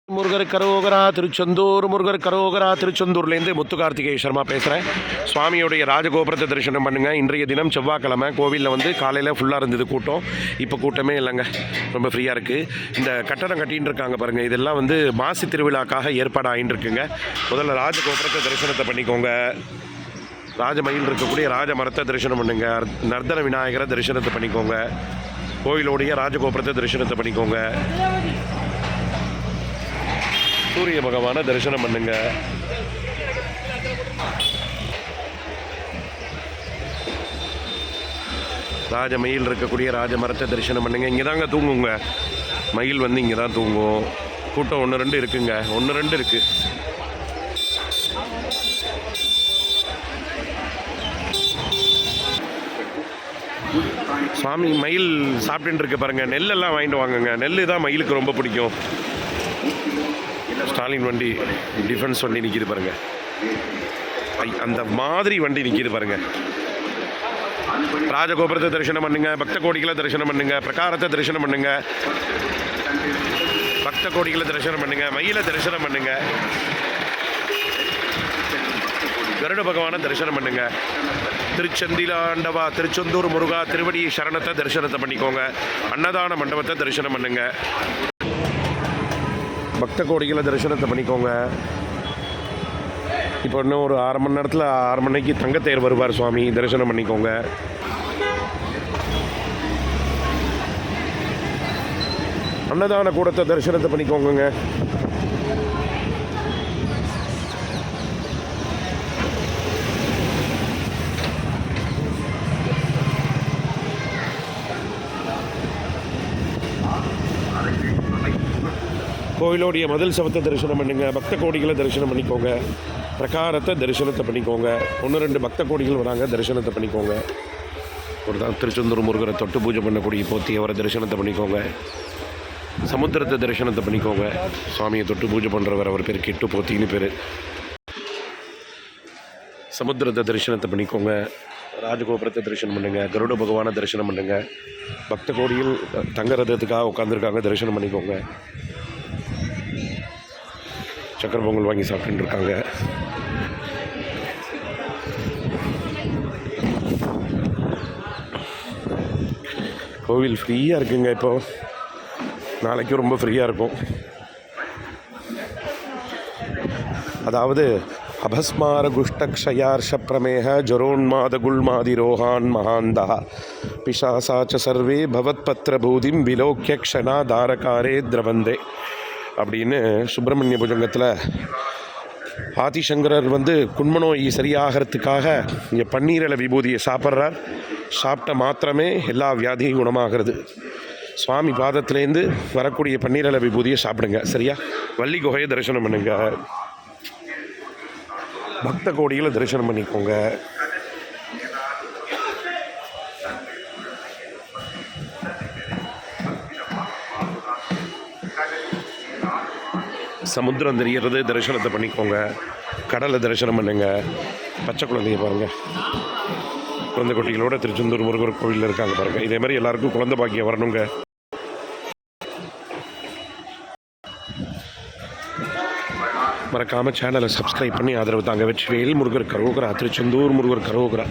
முருகர் கரோகரா திருச்செந்தூர். முருகர் கரோகரா திருச்செந்தூர்லேருந்து முத்துகார்த்திகேய சர்மா பேசுகிறேன். சுவாமியோடைய ராஜகோபுரத்தை தரிசனம் பண்ணுங்கள். இன்றைய தினம் செவ்வாய்க்கிழமை கோவிலில் காலையில் ஃபுல்லாக இருந்தது கூட்டம். இப்போ கூட்டமே இல்லைங்க, ரொம்ப ஃப்ரீயாக இருக்குது. இந்த கட்டடம் கட்டின்னு இருக்காங்க பாருங்கள், இதெல்லாம் மாசி திருவிழாக்காக ஏற்பாடு ஆகிட்டு இருக்குங்க. முதல்ல ராஜகோபுரத்தை தரிசனத்தை பண்ணிக்கோங்க. ராஜமயில் இருக்கக்கூடிய ராஜ மரத்தை தரிசனம் பண்ணுங்க. நர்தன விநாயகரை தரிசனத்தை பண்ணிக்கோங்க. கோவிலோடைய ராஜகோபுரத்தை தரிசனத்தை பண்ணிக்கோங்க. சூரிய பகவானை தரிசனம் பண்ணுங்க. ராஜ மயில் இருக்கக்கூடிய ராஜ மரத்தை தரிசனம் பண்ணுங்க. இங்கே தாங்க தூங்குங்க, மயில் இங்கே தான் தூங்கும். கூட்டம் 1-2 இருக்குங்க, 1-2 இருக்கு. சுவாமி மயில் சாப்பிட்டுட்டு இருக்கு பாருங்க. நெல்லெல்லாம் வாங்கிட்டு வாங்குங்க, நெல் தான் மயிலுக்கு ரொம்ப பிடிக்கும். ஸ்டாலின் வண்டி, டிஃபென்ஸ் வண்டி நிற்கிது பாருங்க, அந்த மாதிரி வண்டி நிற்கிது பாருங்க. ராஜகோபுரத்தை தரிசனம் பண்ணுங்க. பக்த கோடிகளை தரிசனம் பண்ணுங்க. பிரகாரத்தை தரிசனம் பண்ணுங்க. பக்த கோடிகளை தரிசனம் பண்ணுங்க. மயிலை தரிசனம் பண்ணுங்க. கருட பகவானை தரிசனம் பண்ணுங்க. திருச்செந்திலாண்டவா திருச்செந்தூர் முருகா திருவடி சரணத்தை தரிசனத்தை பண்ணிக்கோங்க. அன்னதான மண்டபத்தை தரிசனம் பண்ணுங்க. பக்த கோடிகளை தரிசனத்தை பண்ணிக்கோங்க. இப்போ இன்னும் ஒரு 1/2 மணி நேரத்தில் 6 மணிக்கு தங்கத்தேர் வருவார் சுவாமி, தரிசனம் பண்ணிக்கோங்க. அன்னதான கூடத்தை தரிசனத்தை பண்ணிக்கோங்க. கோயிலோடைய மதில் சவத்தை தரிசனம் பண்ணுங்க. பக்த கோடிகளை தரிசனம் பண்ணிக்கோங்க. பிரகாரத்தை தரிசனத்தை பண்ணிக்கோங்க. 1-2 பக்த கோடிகள் வராங்க, தரிசனத்தை பண்ணிக்கோங்க. ஒரு தான் திருச்செந்தூர் முருகரை தொட்டு பூஜை பண்ணக்கூடிய போத்தி அவரை தரிசனத்தை பண்ணிக்கோங்க. சமுத்திரத்தை தரிசனத்தை பண்ணிக்கோங்க. சுவாமியை தொட்டு பூஜை பண்ணுறவர், அவர் பேர் கெட்டு போத்தின்னு பேர். சமுத்திரத்தை தரிசனத்தை பண்ணிக்கோங்க. ராஜகோபுரத்தை தரிசனம் பண்ணுங்க. கருட பகவானை தரிசனம் பண்ணுங்க. பக்த கோடியில் தங்க ரதத்துக்காக உட்காந்துருக்காங்க, தரிசனம் பண்ணிக்கோங்க. சக்கரை பொங்கல் வாங்கி சாப்பிட்டு இருக்காங்க. கோவில் ஃப்ரீயாக இருக்குங்க. இப்போ நாளைக்கும் ரொம்ப ஃப்ரீயாக இருக்கும். அதாவது அபஸ்மார குஷ்டக்ஷயார்ஷ பிரமேக ஜரோன்மாத குல்மாதி ரோஹான் மகாந்தா பிசாசாச்ச சர்வே பவத்பத்ர பூதிம் விலோக்கிய க்ஷணா தாரகாரே திரவந்தே அப்படின்னு சுப்பிரமணிய புஜங்கத்தில் ஆதிசங்கரர் குண்மநோய் சரியாகிறதுக்காக இங்கே பன்னீரில் விபூதியை சாப்பிட்றார். சாப்பிட்ட மாத்திரமே எல்லா வியாதியும் குணமாகிறது. சுவாமி பாதத்துலேருந்து வரக்கூடிய பன்னீரில் விபூதியை சாப்பிடுங்க, சரியா? வள்ளி குகையை தரிசனம் பண்ணுங்க. பக்த கோடிகளை தரிசனம் பண்ணிக்கோங்க. சமுத்திரம் தெரியறது, தரிசனத்தை பண்ணிக்கோங்க. கடலை தரிசனம் பண்ணுங்க. பச்சை குழந்தைய பாருங்கள், குழந்தை குட்டிகளோட திருச்செந்தூர் முருகர் கோவிலில் இருக்காங்க பாருங்கள். இதே மாதிரி எல்லாருக்கும் குழந்தை பாக்கியம் வரணுங்க. மறக்காமல் சேனலை சப்ஸ்கிரைப் பண்ணி ஆதரவு தாங்க. வெற்றிவேல் முருகர் கரோகரா. திருச்செந்தூர் முருகர் கரோகரா.